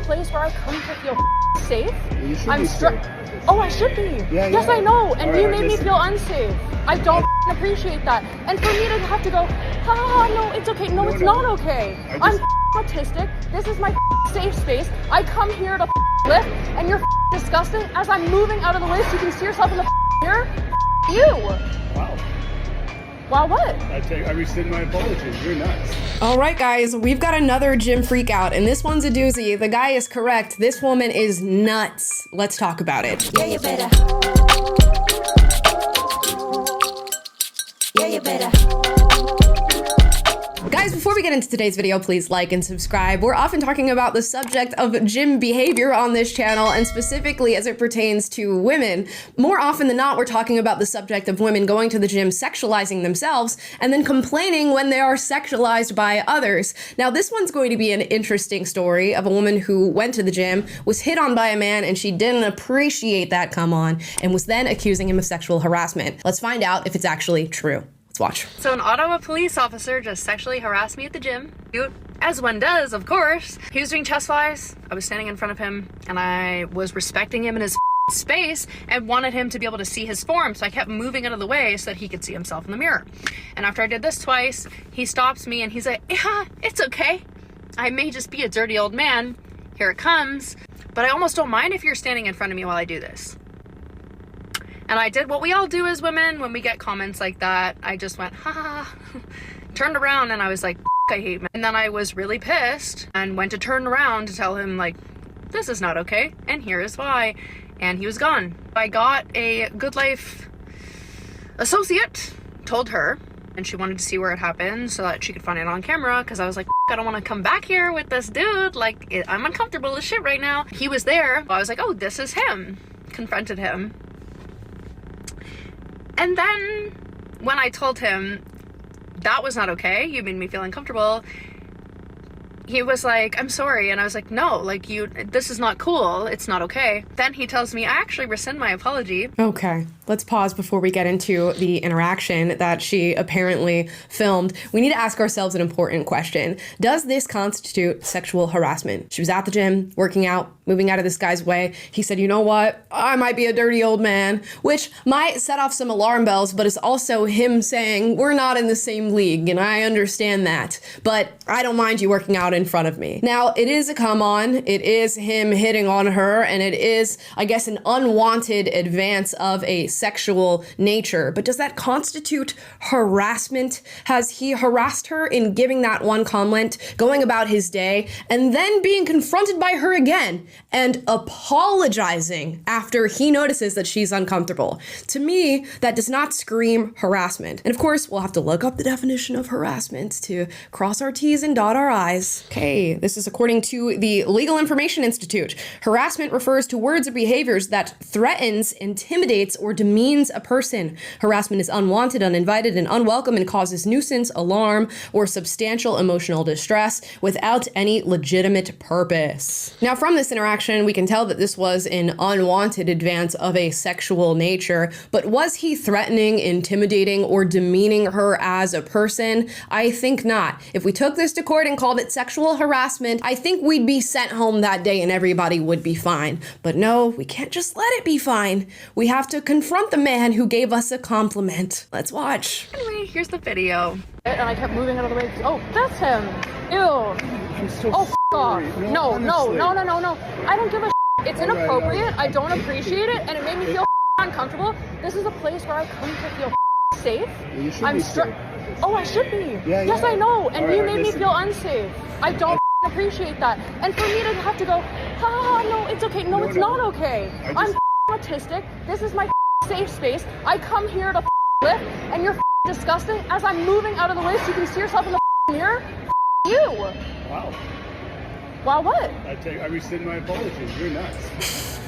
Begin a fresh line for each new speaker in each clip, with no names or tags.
place where I come to feel safe.
Well, you should be safe.
Oh, I should be.
Yeah,
yes,
yeah.
I know. And
All
you
right,
made me feel unsafe. I don't appreciate that. And for me to have to go, no, it's okay. No, it's not okay. I'm autistic. This is my safe space. I come here to lift, and you're disgusting. As I'm moving out of the way so you can see yourself in the mirror, you.
Wow.
Wow, what?
I rescind my apologies. You're nuts.
All right, guys, we've got another gym freak out, and this one's a doozy. The guy is correct. This woman is nuts. Let's talk about it.
Yeah, you better. Yeah, you better.
Guys, before we get into today's video, please like and subscribe. We're often talking about the subject of gym behavior on this channel, and specifically as it pertains to women. More often than not, we're talking about the subject of women going to the gym, sexualizing themselves, and then complaining when they are sexualized by others. Now, this one's going to be an interesting story of a woman who went to the gym, was hit on by a man, and she didn't appreciate that come on, and was then accusing him of sexual harassment. Let's find out if it's actually true. Let's watch.
So an Ottawa police officer just sexually harassed me at the gym. Cute. As one does, of course. He was doing chest flies. I was standing in front of him and I was respecting him in his space and wanted him to be able to see his form. So I kept moving out of the way so that he could see himself in the mirror. And after I did this twice, he stops me and he's like, yeah, it's okay. I may just be a dirty old man. Here it comes. But I almost don't mind if you're standing in front of me while I do this. And I did what we all do as women when we get comments like that. I just went, ha, turned around and I was like, I hate men. And then I was really pissed and went to turn around to tell him like, this is not okay. And here is why. And he was gone. I got a Good Life associate, told her, and she wanted to see where it happened so that she could find it on camera. Cause I was like, I don't want to come back here with this dude. Like, I'm uncomfortable as shit right now. He was there. I was like, oh, this is him. Confronted him. And then when I told him that was not okay, you made me feel uncomfortable, he was like, I'm sorry. And I was like, no, like this is not cool. It's not okay. Then he tells me, I actually rescind my apology.
Okay, let's pause before we get into the interaction that she apparently filmed. We need to ask ourselves an important question. Does this constitute sexual harassment? She was at the gym, working out, moving out of this guy's way. He said, you know what? I might be a dirty old man, which might set off some alarm bells, but it's also him saying, we're not in the same league, and I understand that, but I don't mind you working out in front of me. Now, it is a come on. It is him hitting on her, and it is, I guess, an unwanted advance of a sexual nature. But does that constitute harassment? Has he harassed her in giving that one comment, going about his day, and then being confronted by her again and apologizing after he notices that she's uncomfortable? To me, that does not scream harassment. And of course, we'll have to look up the definition of harassment to cross our T's and dot our I's. Okay, this is according to the Legal Information Institute. Harassment refers to words or behaviors that threatens, intimidates, or demeans a person. Harassment is unwanted, uninvited, and unwelcome and causes nuisance, alarm, or substantial emotional distress without any legitimate purpose. Now, from this interaction, we can tell that this was an unwanted advance of a sexual nature, but was he threatening, intimidating, or demeaning her as a person? I think not. If we took this to court and called it sexual harassment, I think we'd be sent home that day and everybody would be fine. But no, we can't just let it be fine. We have to confront the man who gave us a compliment. Let's watch.
Anyway, here's the video. And I kept moving out of the way. Oh, that's him. Ew.
I'm so
Oh, f off. No.
honestly.
I don't give a It's inappropriate. I don't appreciate it. And it made me feel uncomfortable. This is a place where I come to feel safe.
Well, you should be safe.
Oh, I should be.
Yeah,
yes,
yeah.
I know. And
All
you
right,
made me
listen.
feel unsafe. I don't appreciate that. And for me to have to go, no, it's okay. No, it's not okay. I'm autistic. This is my safe space. I come here to lift, and you're disgusting. As I'm moving out of the way so you can see yourself in the mirror, you.
Wow.
Wow, what?
I rescind my apologies. You're nuts.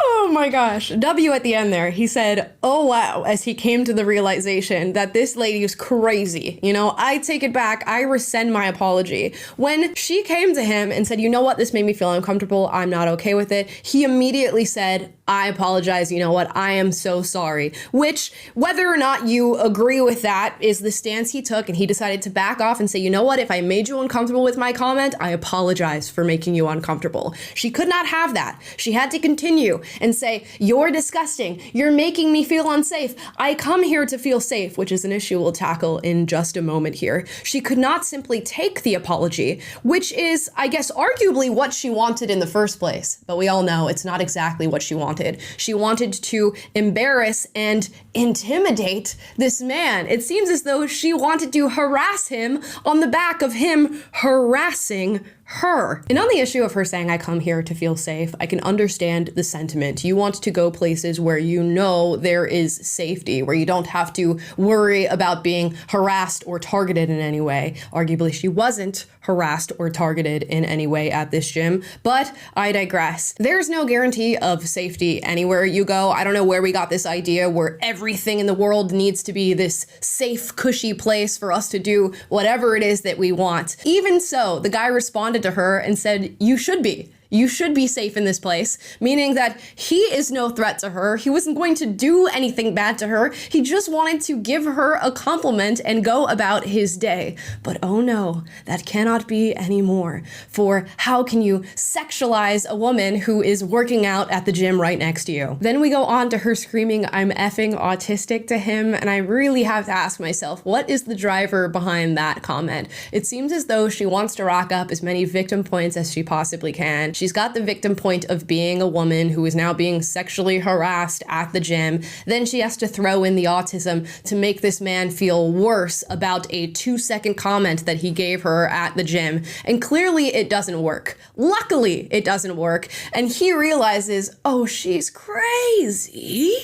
Oh my gosh. W at the end there. He said, oh wow, as he came to the realization that this lady is crazy. You know, I take it back. I rescind my apology. When she came to him and said, you know what, this made me feel uncomfortable. I'm not okay with it. He immediately said, I apologize. You know what? I am so sorry. Which, whether or not you agree with that, is the stance he took, and he decided to back off and say, you know what? If I made you uncomfortable with my comment, I apologize for making you uncomfortable. She could not have that. She had to continue and say, you're disgusting. You're making me feel unsafe. I come here to feel safe, which is an issue we'll tackle in just a moment here. She could not simply take the apology, which is, I guess, arguably what she wanted in the first place. But we all know it's not exactly what she wanted. She wanted to embarrass and intimidate this man. It seems as though she wanted to harass him on the back of him harassing her. And on the issue of her saying, I come here to feel safe, I can understand the sentiment. You want to go places where you know there is safety, where you don't have to worry about being harassed or targeted in any way. Arguably, she wasn't harassed or targeted in any way at this gym, but I digress. There's no guarantee of safety anywhere you go. I don't know where we got this idea where everything in the world needs to be this safe, cushy place for us to do whatever it is that we want. Even so, the guy responded to her and said, you should be. You should be safe in this place, meaning that he is no threat to her. He wasn't going to do anything bad to her. He just wanted to give her a compliment and go about his day. But oh no, that cannot be anymore. For how can you sexualize a woman who is working out at the gym right next to you? Then we go on to her screaming, I'm effing autistic to him. And I really have to ask myself, what is the driver behind that comment? It seems as though she wants to rack up as many victim points as she possibly can. She's got the victim point of being a woman who is now being sexually harassed at the gym. Then she has to throw in the autism to make this man feel worse about a 2-second comment that he gave her at the gym. And clearly it doesn't work. Luckily, it doesn't work. And he realizes, oh, she's crazy.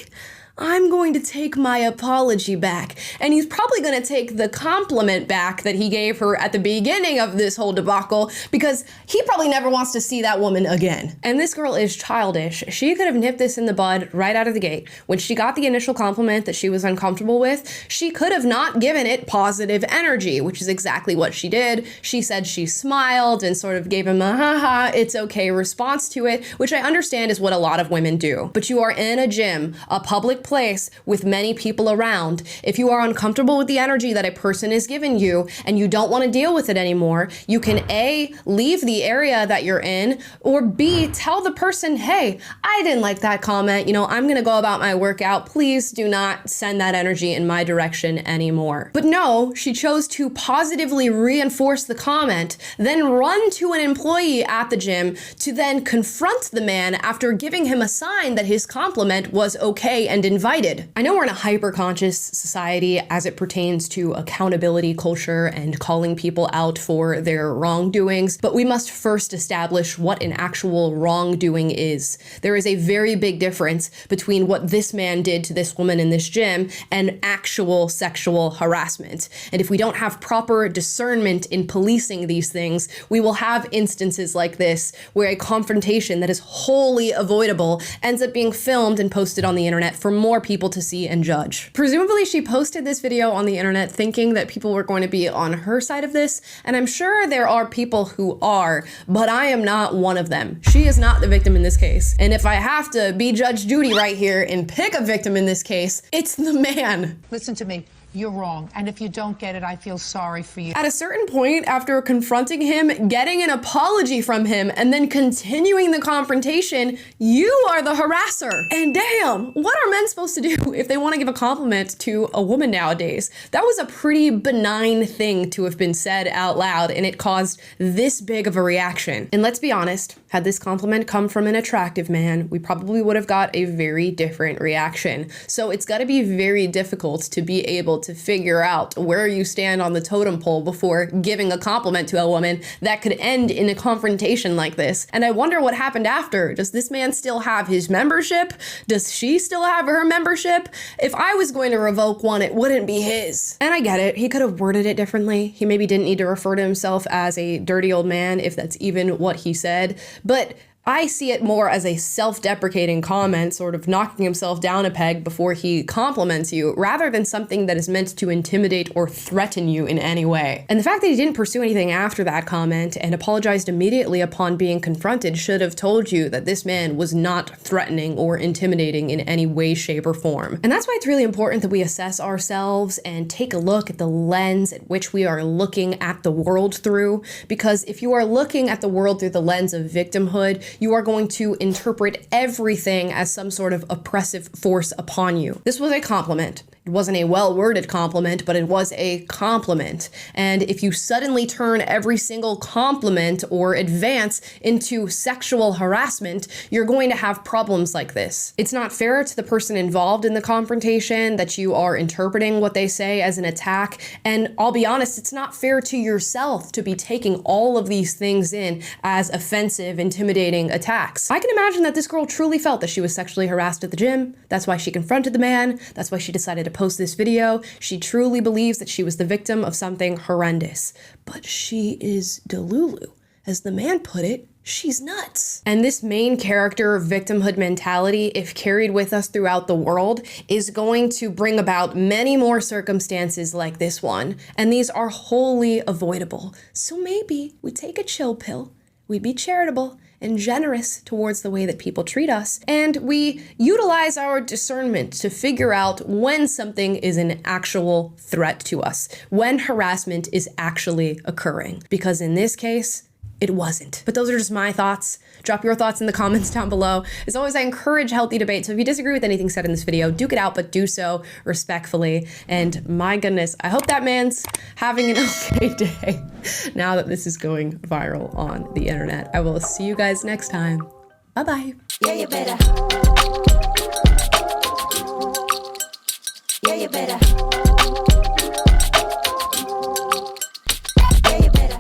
I'm going to take my apology back. And he's probably going to take the compliment back that he gave her at the beginning of this whole debacle, because he probably never wants to see that woman again. And this girl is childish. She could have nipped this in the bud right out of the gate. When she got the initial compliment that she was uncomfortable with, she could have not given it positive energy, which is exactly what she did. She said she smiled and sort of gave him a haha, it's okay response to it, which I understand is what a lot of women do. But you are in a gym, a public place with many people around. If you are uncomfortable with the energy that a person is giving you and you don't want to deal with it anymore, you can A, leave the area that you're in, or B, tell the person, hey, I didn't like that comment. You know, I'm going to go about my workout. Please do not send that energy in my direction anymore. But no, she chose to positively reinforce the comment, then run to an employee at the gym to then confront the man after giving him a sign that his compliment was okay and invited. I know we're in a hyper-conscious society as it pertains to accountability culture and calling people out for their wrongdoings, but we must first establish what an actual wrongdoing is. There is a very big difference between what this man did to this woman in this gym and actual sexual harassment. And if we don't have proper discernment in policing these things, we will have instances like this where a confrontation that is wholly avoidable ends up being filmed and posted on the internet for more people to see and judge. Presumably she posted this video on the internet thinking that people were going to be on her side of this, and I'm sure there are people who are, but I am not one of them. She is not the victim in this case. And if I have to be Judge Judy right here and pick a victim in this case, it's the man.
Listen to me. You're wrong. And if you don't get it, I feel sorry for you.
At a certain point, after confronting him, getting an apology from him, and then continuing the confrontation, you are the harasser. And damn, what are men supposed to do if they want to give a compliment to a woman nowadays? That was a pretty benign thing to have been said out loud, and it caused this big of a reaction. And let's be honest, had this compliment come from an attractive man, we probably would have got a very different reaction. So it's got to be very difficult to be able to figure out where you stand on the totem pole before giving a compliment to a woman that could end in a confrontation like this. And I wonder what happened after. Does this man still have his membership? Does she still have her membership? If I was going to revoke one, it wouldn't be his. And I get it. He could have worded it differently. He maybe didn't need to refer to himself as a dirty old man, if that's even what he said. But I see it more as a self-deprecating comment, sort of knocking himself down a peg before he compliments you, rather than something that is meant to intimidate or threaten you in any way. And the fact that he didn't pursue anything after that comment and apologized immediately upon being confronted should have told you that this man was not threatening or intimidating in any way, shape, or form. And that's why it's really important that we assess ourselves and take a look at the lens at which we are looking at the world through, because if you are looking at the world through the lens of victimhood, you are going to interpret everything as some sort of oppressive force upon you. This was a compliment. It wasn't a well-worded compliment, but it was a compliment. And if you suddenly turn every single compliment or advance into sexual harassment, you're going to have problems like this. It's not fair to the person involved in the confrontation that you are interpreting what they say as an attack. And I'll be honest, it's not fair to yourself to be taking all of these things in as offensive, intimidating attacks. I can imagine that this girl truly felt that she was sexually harassed at the gym. That's why she confronted the man. That's why she decided to post this video. She truly believes that she was the victim of something horrendous. But she is delulu. As the man put it, she's nuts. And this main character victimhood mentality, if carried with us throughout the world, is going to bring about many more circumstances like this one. And these are wholly avoidable. So maybe we take a chill pill, we be charitable and generous towards the way that people treat us, and we utilize our discernment to figure out when something is an actual threat to us, when harassment is actually occurring. Because in this case, it wasn't. But those are just my thoughts. Drop your thoughts in the comments down below. As always, I encourage healthy debate, so if you disagree with anything said in this video, duke it out, but do so respectfully. And my goodness, I hope that man's having an okay day now that this is going viral on the internet. I will see you guys next time. Bye-bye.
Yeah, you better. Yeah, you better.